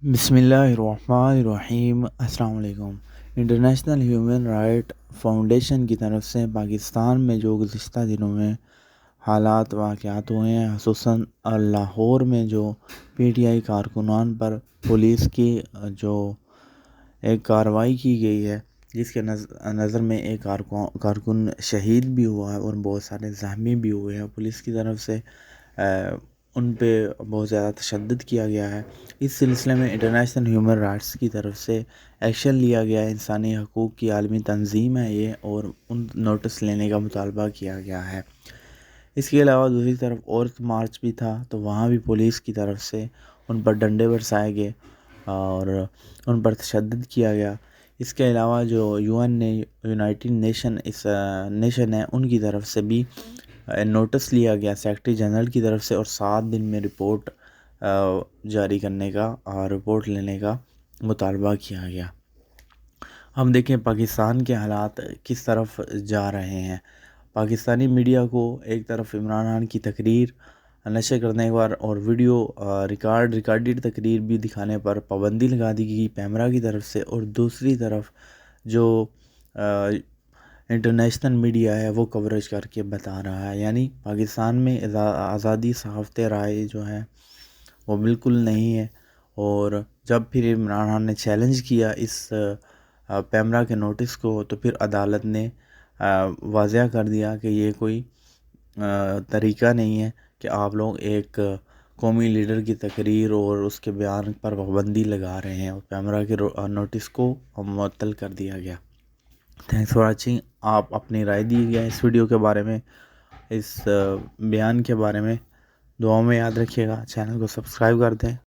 بسم اللہ الرحمن الرحیم۔ السلام علیکم۔ انٹرنیشنل ہیومن رائٹ فاؤنڈیشن کی طرف سے پاکستان میں جو گزشتہ دنوں میں حالات واقعات ہوئے ہیں، خصوصاً لاہور میں جو پی ٹی آئی کارکنان پر پولیس کی جو ایک کارروائی کی گئی ہے، جس کے نظر میں ایک کارکن شہید بھی ہوا ہے اور بہت سارے زخمی بھی ہوئے ہیں، پولیس کی طرف سے ان پہ بہت زیادہ تشدد کیا گیا ہے۔ اس سلسلے میں انٹرنیشنل ہیومن رائٹس کی طرف سے ایکشن لیا گیا ہے، انسانی حقوق کی عالمی تنظیم ہے یہ، اور ان نوٹس لینے کا مطالبہ کیا گیا ہے۔ اس کے علاوہ دوسری طرف عورت مارچ بھی تھا، تو وہاں بھی پولیس کی طرف سے ان پر ڈنڈے برسائے گئے اور ان پر تشدد کیا گیا۔ اس کے علاوہ جو یونائٹڈ نیشن ہے، ان کی طرف سے بھی نوٹس لیا گیا سیکرٹری جنرل کی طرف سے، اور 7 دن میں رپورٹ جاری کرنے کا اور رپورٹ لینے کا مطالبہ کیا گیا۔ ہم دیکھیں پاکستان کے حالات کس طرف جا رہے ہیں۔ پاکستانی میڈیا کو ایک طرف عمران خان کی تقریر نشر کرنے پر اور ویڈیو ریکارڈڈ تقریر بھی دکھانے پر پابندی لگا دی گئی پیمرا کی طرف سے، اور دوسری طرف جو انٹرنیشنل میڈیا ہے وہ کوریج کر کے بتا رہا ہے، یعنی پاکستان میں آزادی صحافت رائے جو ہے وہ بالکل نہیں ہے۔ اور جب پھر عمران خان نے چیلنج کیا اس پیمرا کے نوٹس کو، تو پھر عدالت نے واضح کر دیا کہ یہ کوئی طریقہ نہیں ہے کہ آپ لوگ ایک قومی لیڈر کی تقریر اور اس کے بیان پر پابندی لگا رہے ہیں، اور پیمرا کے نوٹس کو معطل کر دیا گیا۔ Thanks for watching. آپ اپنی رائے دیجیے اس ویڈیو کے بارے میں، اس بیان کے بارے میں۔ دعاؤں میں یاد رکھیے گا، چینل کو سبسکرائب کر دیں۔